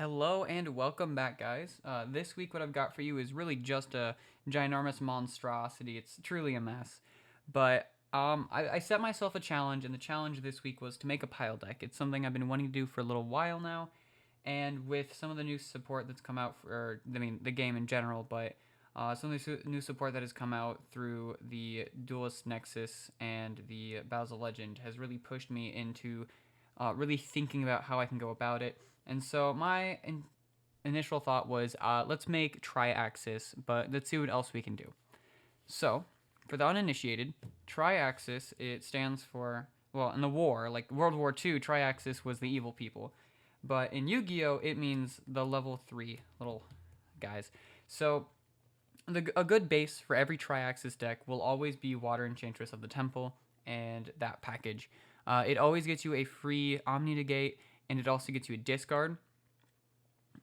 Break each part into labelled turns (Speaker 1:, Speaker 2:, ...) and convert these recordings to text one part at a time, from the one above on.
Speaker 1: Hello and welcome back, guys. This week, what I've got for you is really just a ginormous monstrosity. It's truly a mess. But I set myself a challenge, and the challenge this week was to make a pile deck. It's something I've been wanting to do for a little while now, and with some of the new support that's come out for, the game in general, but some of the new support that has come out through the Duelist Nexus and the Basil Legend has really pushed me into really thinking about how I can go about it. And so my initial thought was, let's make tri-axis, but let's see what else we can do. So, for the uninitiated, tri-axis, it stands for, well, in the war, like World War II, tri-axis was the evil people. But in Yu-Gi-Oh, it means the level 3 little guys. So, a good base for every tri-axis deck will always be Water Enchantress of the Temple and that package. It always gets you a free Omni Negate, and it also gets you a discard,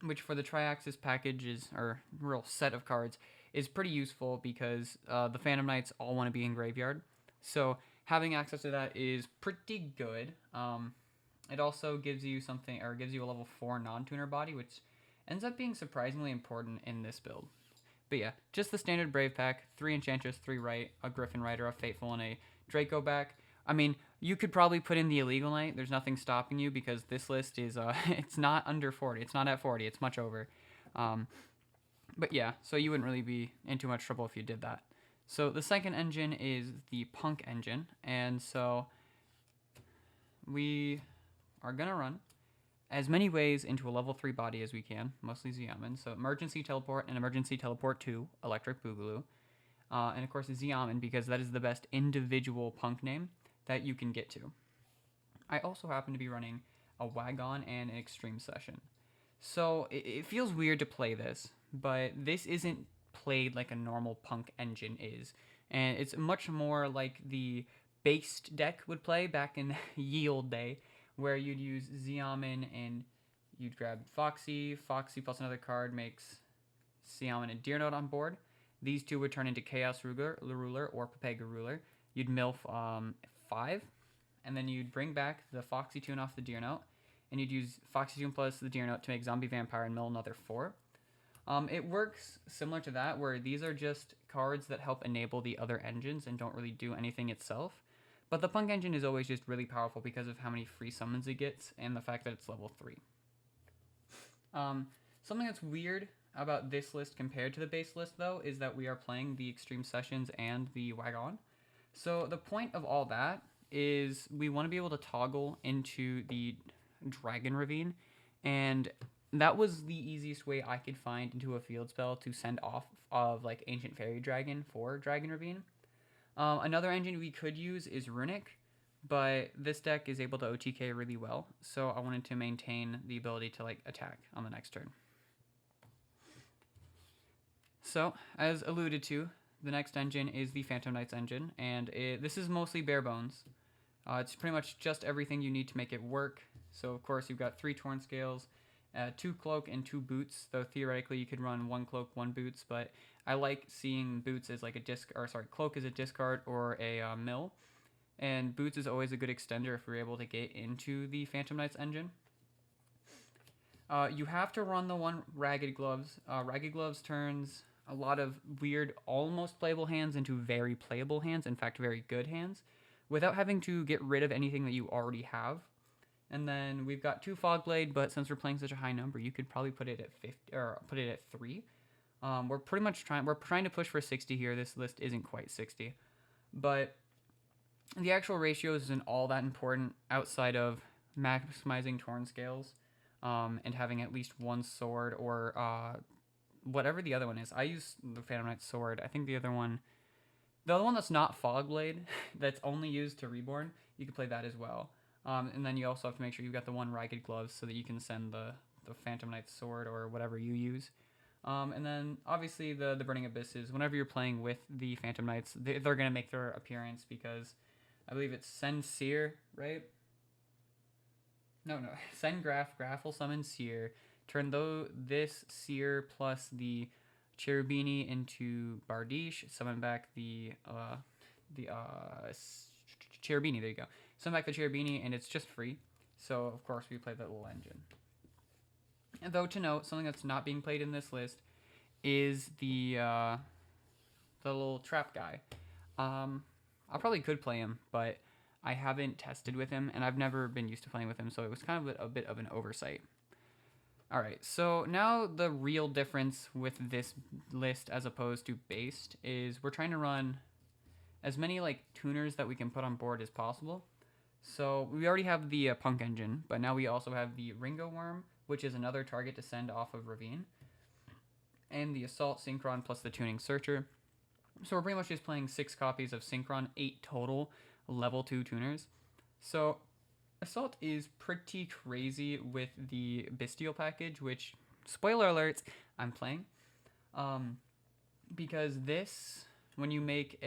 Speaker 1: which for the tri-axis package is, or real set of cards, is pretty useful because the Phantom Knights all want to be in graveyard. So having access to that is pretty good. It also gives you something, or gives you a level 4 non-tuner body, which ends up being surprisingly important in this build. But yeah, just the standard Brave pack, 3 Enchantress, 3 Right, a Griffin Rider, a Fateful, and a Draco back. I mean, you could probably put in the Illegal Knight. There's nothing stopping you because this list is, it's not under 40. It's not at 40. It's much over. But yeah, so you wouldn't really be in too much trouble if you did that. So the second engine is the P.u.n.k engine. And so we are going to run as many ways into a level 3 body as we can, mostly Xiamen. So Emergency Teleport and Emergency Teleport 2, Electric Boogaloo. And of course Xiamen, because that is the best individual P.u.n.k name that you can get to. I also happen to be running a Wagon and an Extreme Session. So it feels weird to play this, but this isn't played like a normal P.u.n.k engine is. And it's much more like the based deck would play back in ye old day, where you'd use Xiamen and you'd grab Foxy. Foxy plus another card makes Xiamen and Deer Note on board. These two would turn into Chaos Ruler or Pepega Ruler. You'd MILF 5, and then you'd bring back the Foxy Tune off the Deer Note, and you'd use Foxy Tune plus the Deer Note to make Zombie Vampire and mill another 4. It works similar to that, where these are just cards that help enable the other engines and don't really do anything itself. But the P.u.n.k engine is always just really powerful because of how many free summons it gets and the fact that it's level 3. Something that's weird about this list compared to the base list, though, is that we are playing the Extreme Sessions and the Wagon. So the point of all that is we want to be able to toggle into the Dragon Ravine, and that was the easiest way I could find into a field spell to send off of like Ancient Fairy Dragon for Dragon Ravine. Another engine we could use is Runic, but this deck is able to OTK really well, so I wanted to maintain the ability to like attack on the next turn. So, as alluded to, the next engine is the Phantom Knights engine, and this is mostly bare bones. It's pretty much just everything you need to make it work. So, of course, you've got 3 Torn Scales, 2 Cloak, and 2 Boots, though theoretically you could run 1 Cloak, 1 Boots, but I like seeing Boots as like a Cloak as a discard or a mill, and Boots is always a good extender if we're able to get into the Phantom Knights engine. You have to run the 1 Ragged Gloves. Ragged Gloves turns a lot of weird, almost playable hands into very playable hands, in fact, very good hands, without having to get rid of anything that you already have. And then we've got 2 Fogblade, but since we're playing such a high number, you could probably put it at 50 or put it at 3. We're pretty much trying to push for 60 here. This list isn't quite 60, but the actual ratios isn't all that important outside of maximizing Torn Scales and having at least 1 sword or whatever the other one is. I use the Phantom Knight sword. I think the other one that's not Fogblade, that's only used to Reborn, you can play that as well. And then you also have to make sure you've got the 1 Ragged Gloves so that you can send the Phantom Knight sword or whatever you use. And then obviously the Burning Abysses, whenever you're playing with the Phantom Knights, they're going to make their appearance because I believe it's Send Seer, right? No. Send Graph will summon Seer. Turn this Seer plus the Cherubini into Bardiche. Summon back the Cherubini. There you go. Summon back the Cherubini, and it's just free. So of course we play that little engine. Though to note, something that's not being played in this list is the little trap guy. I probably could play him, but I haven't tested with him, and I've never been used to playing with him, so it was kind of a bit of an oversight. Alright, so now the real difference with this list as opposed to based is we're trying to run as many like tuners that we can put on board as possible. So we already have the P.u.n.k engine, but now we also have the Ringo Worm, which is another target to send off of Ravine, and the Assault Synchron plus the Tuning Searcher. So we're pretty much just playing 6 copies of Synchron, 8 total level 2 tuners. So Assault is pretty crazy with the bystial package, which, spoiler alerts, I'm playing. Because this, when you make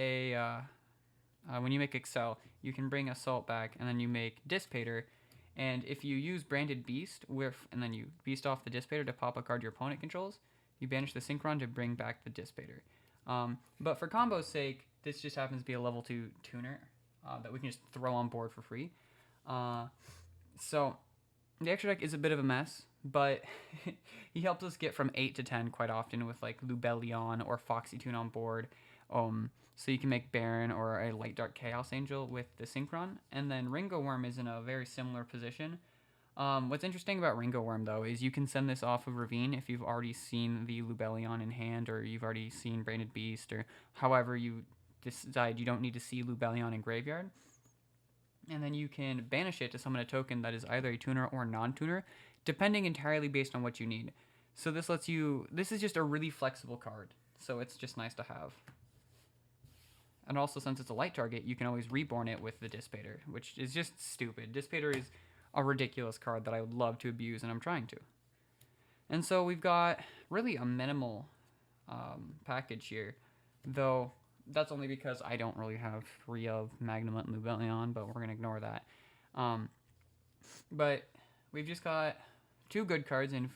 Speaker 1: Excel, you can bring Assault back, and then you make Dissipator. And if you use Branded Beast, and then you beast off the Dissipator to pop a card your opponent controls, you banish the Synchron to bring back the Dissipator. But for combo's sake, this just happens to be a level 2 tuner that we can just throw on board for free. So the extra deck is a bit of a mess, but he helps us get from 8 to 10 quite often with like Lubellion or Foxy Tune on board. So you can make Baron or a Light Dark Chaos Angel with the Synchron. And then Ringo Worm is in a very similar position. What's interesting about Ringo Worm, though, is you can send this off of Ravine if you've already seen the Lubellion in hand, or you've already seen Branded Beast, or however you decide you don't need to see Lubellion in graveyard. And then you can banish it to summon a token that is either a tuner or non-tuner, depending entirely based on what you need. So this is just a really flexible card, so it's just nice to have. And also, since it's a light target, you can always reborn it with the Dissipator, which is just stupid. Dissipator is a ridiculous card that I would love to abuse, and I'm trying to. And so we've got really a minimal package here, though that's only because I don't really have 3 of Magnum and Lubellion, but we're going to ignore that. But we've just got 2 good cards in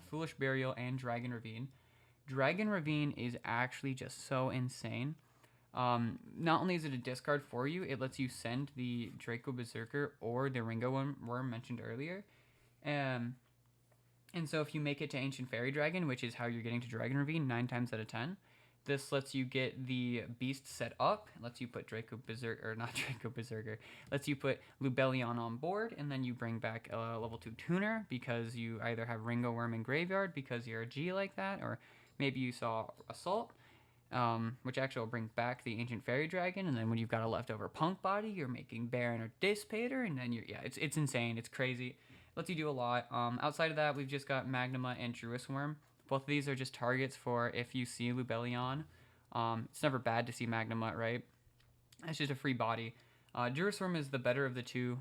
Speaker 1: Foolish Burial and Dragon Ravine. Dragon Ravine is actually just so insane. Not only is it a discard for you, it lets you send the Draco Berserker or the Ringo Worm mentioned earlier. And so if you make it to Ancient Fairy Dragon, which is how you're getting to Dragon Ravine 9 times out of 10, this lets you get the beast set up, lets you put lets you put Lubellion on board, and then you bring back a level 2 tuner because you either have Ringo Worm in graveyard because you're a G like that, or maybe you saw Assault. Which actually will bring back the Ancient Fairy Dragon, and then when you've got a leftover Punk body, you're making Baron or Dissipator, and then it's insane, it's crazy. Lets you do a lot. Outside of that, we've just got Magnuma and Druis Worm. Both of these are just targets for if you see Lubellion. It's never bad to see Magnuma, right? It's just a free body. Druis Worm is the better of the 2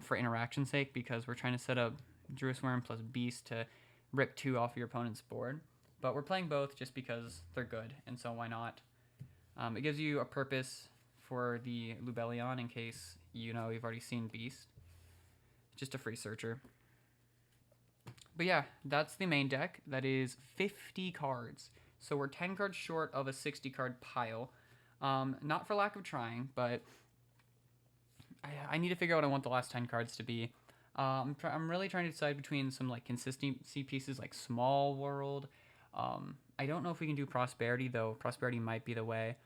Speaker 1: for interaction's sake, because we're trying to set up Druis Worm plus Beast to rip 2 off your opponent's board. But we're playing both just because they're good, and so why not? It gives you a purpose for the Lubellion in case you've already seen Beast. Just a free searcher. But yeah, that's the main deck. That is 50 cards. So we're 10 cards short of a 60 card pile. Not for lack of trying, but I need to figure out what I want the last 10 cards to be. I'm really trying to decide between some like consistency pieces like Small World. I don't know if we can do Prosperity, though. Prosperity might be the way.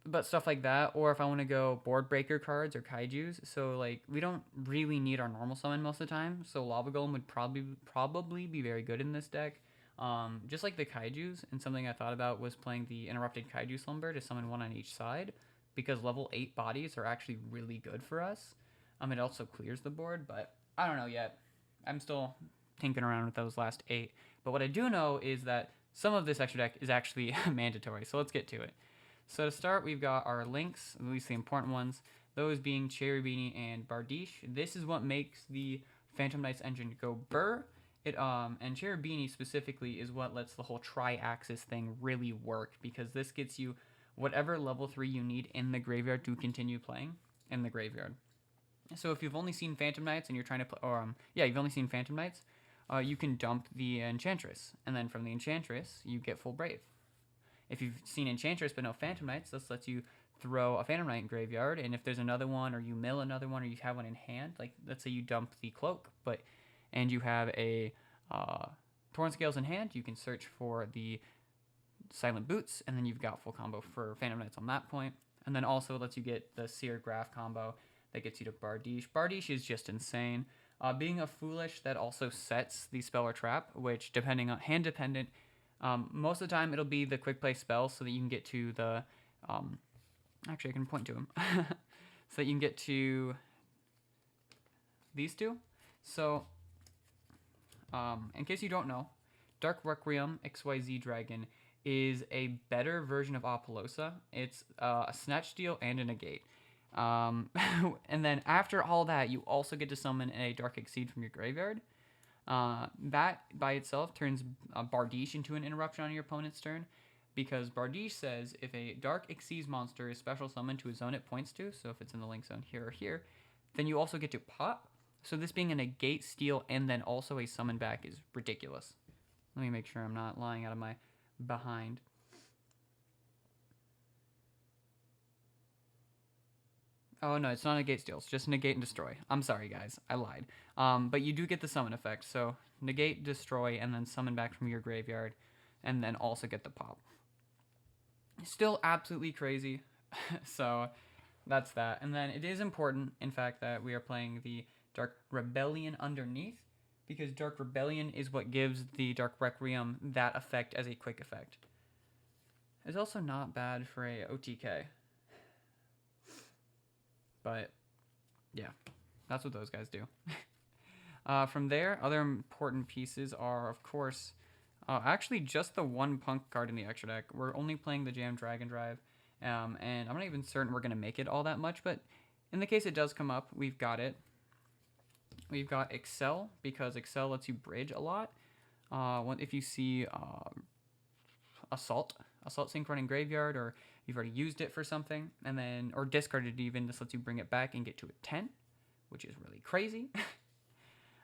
Speaker 1: But stuff like that, or if I want to go board breaker cards or kaijus. So like we don't really need our normal summon most of the time. So Lava Golem would probably be very good in this deck. Just like the kaijus, and something I thought about was playing the Interrupted Kaiju Slumber to summon 1 on each side, because level 8 bodies are actually really good for us. It also clears the board, but I don't know yet. I'm still tinkering around with those last 8. But what I do know is that some of this extra deck is actually mandatory, so let's get to it. So to start, we've got our links, at least the important ones, those being Cherry Beanie and Bardiche. This is what makes the Phantom Knights engine go burr. And Cherry Beanie specifically is what lets the whole tri-axis thing really work, because this gets you whatever level 3 you need in the graveyard to continue playing in the graveyard. So if you've only seen Phantom Knights and you're trying to play, you've only seen Phantom Knights, you can dump the Enchantress, and then from the Enchantress, you get full Brave. If you've seen Enchantress but no Phantom Knights, this lets you throw a Phantom Knight in graveyard, and if there's another one, or you mill another one, or you have one in hand, like let's say you dump the Cloak, but and you have a Torn Scales in hand, you can search for the Silent Boots, and then you've got full combo for Phantom Knights on that point. And then also lets you get the Seer Graph combo that gets you to Bardiche. Bardiche is just insane. Being a Foolish that also sets the spell or trap, which depending on hand dependent, most of the time it'll be the quick play spell so that you can get to the actually I can point to them so that you can get to these two. So in case you don't know, Dark Requiem XYZ Dragon is a better version of Apollosa. It's a Snatch Steal and a Negate. And then after all that, you also get to summon a Dark Exceed from your graveyard. That by itself turns Bardiche into an interruption on your opponent's turn, because Bardiche says if a Dark Exceeds monster is special summoned to a zone it points to, so if it's in the link zone here or here, then you also get to pop. So this being a Negate, Steal, and then also a summon back is ridiculous. Let me make sure I'm not lying out of my behind. Oh no, it's not Negate Steal, it's just Negate and Destroy. I'm sorry guys, I lied. But you do get the summon effect, so Negate, Destroy, and then summon back from your graveyard, and then also get the pop. Still absolutely crazy, so that's that. And then it is important, in fact, that we are playing the Dark Rebellion underneath, because Dark Rebellion is what gives the Dark Requiem that effect as a quick effect. It's also not bad for a OTK. But, yeah, that's what those guys do. From there, other important pieces are, of course, actually just the one Punk card in the extra deck. We're only playing the Jam Dragon Drive, and I'm not even certain we're going to make it all that much, but in the case it does come up, we've got it. We've got Excel, because Excel lets you bridge a lot. If you see Assault Synchron in Graveyard, or you've already used it for something, and then, or discarded it even, this lets you bring it back and get to a 10, which is really crazy.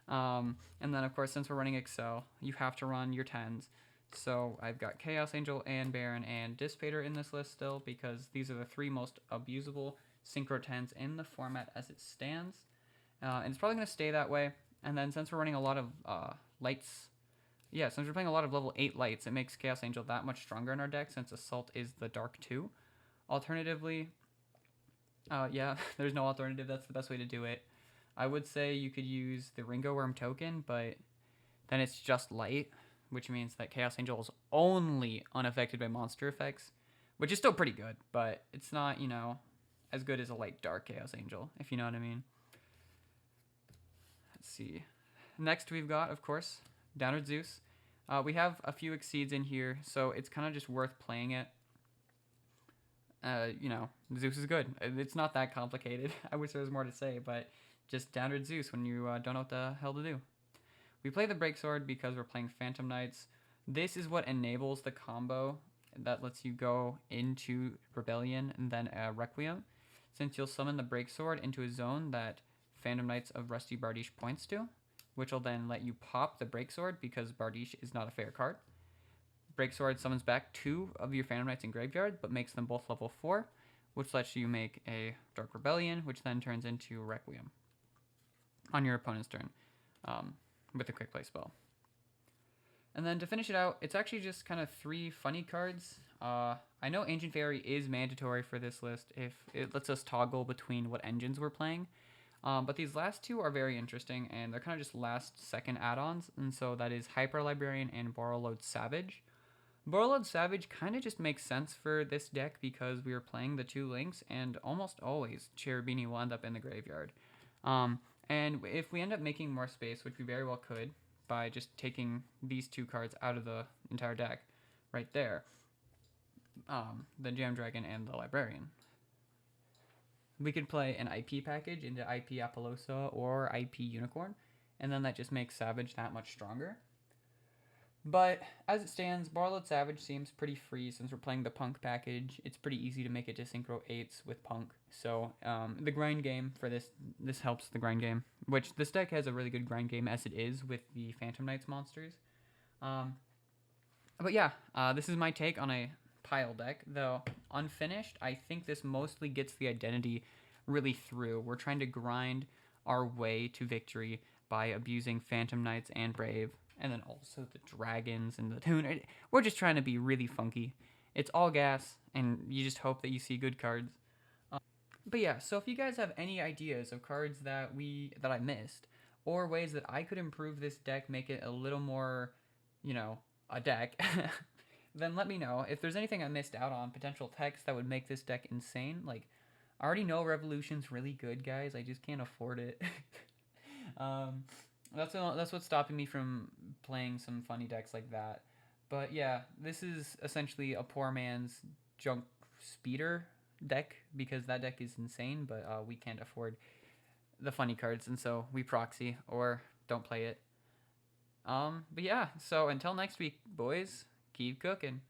Speaker 1: And then, of course, since we're running Excel, you have to run your 10s. So I've got Chaos Angel and Baron and Dissipator in this list still, because these are the three most abusable Synchro 10s in the format as it stands. And it's probably going to stay that way. And then since we're running a lot of lights, since we're playing a lot of level 8 lights, it makes Chaos Angel that much stronger in our deck, since Assault is the Dark 2. Alternatively, there's no alternative. That's the best way to do it. I would say you could use the Ringo Worm token, but then it's just light, which means that Chaos Angel is only unaffected by monster effects, which is still pretty good, but it's not, as good as a light Dark Chaos Angel, if you know what I mean. Let's see. Next we've got, of course, Downward Zeus. We have a few Exceeds in here, so it's kind of just worth playing it. Zeus is good. It's not that complicated. I wish there was more to say, but just Downward Zeus when you don't know what the hell to do. We play the Break Sword because we're playing Phantom Knights. This is what enables the combo that lets you go into Rebellion and then Requiem, since you'll summon the Break Sword into a zone that Phantom Knights of Rusty Bardiche points to, which will then let you pop the Break Sword because Bardiche is not a fair card. Break Sword summons back 2 of your Phantom Knights in Graveyard, but makes them both level 4, which lets you make a Dark Rebellion, which then turns into Requiem on your opponent's turn with a quick play spell. And then to finish it out, it's actually just kind of 3 funny cards. I know Ancient Fairy is mandatory for this list if it lets us toggle between what engines we're playing. But these last 2 are very interesting, and they're kind of just last-second add-ons, and so that is Hyper Librarian and Borrowload Savage. Borrowload Savage kind of just makes sense for this deck because we are playing the 2 links, and almost always Cherubini will end up in the graveyard. And if we end up making more space, which we very well could, by just taking these 2 cards out of the entire deck, right there, the Jam Dragon and the Librarian, we could play an IP package into IP Apollosa or IP Unicorn, and then that just makes Savage that much stronger. But as it stands, Borrowload Savage seems pretty free since we're playing the Punk package. It's pretty easy to make it to Synchro 8s with Punk. So the grind game for this helps the grind game, which this deck has a really good grind game as it is with the Phantom Knights monsters. But yeah, this is my take on a pile deck, though unfinished. I think this mostly gets the identity really through. We're trying to grind our way to victory by abusing Phantom Knights and Brave, and then also the Dragons and the Tuner. We're just trying to be really funky. It's all gas, and you just hope that you see good cards. But yeah, so if you guys have any ideas of cards that I missed, or ways that I could improve this deck, make it a little more, a deck, then let me know. If there's anything I missed out on, potential text that would make this deck insane, like, I already know Revolution's really good, guys. I just can't afford it. um, that's what's stopping me from playing some funny decks like that. But yeah, this is essentially a poor man's junk speeder deck because that deck is insane, but we can't afford the funny cards, and so we proxy or don't play it. But yeah, so until next week, boys, keep cooking.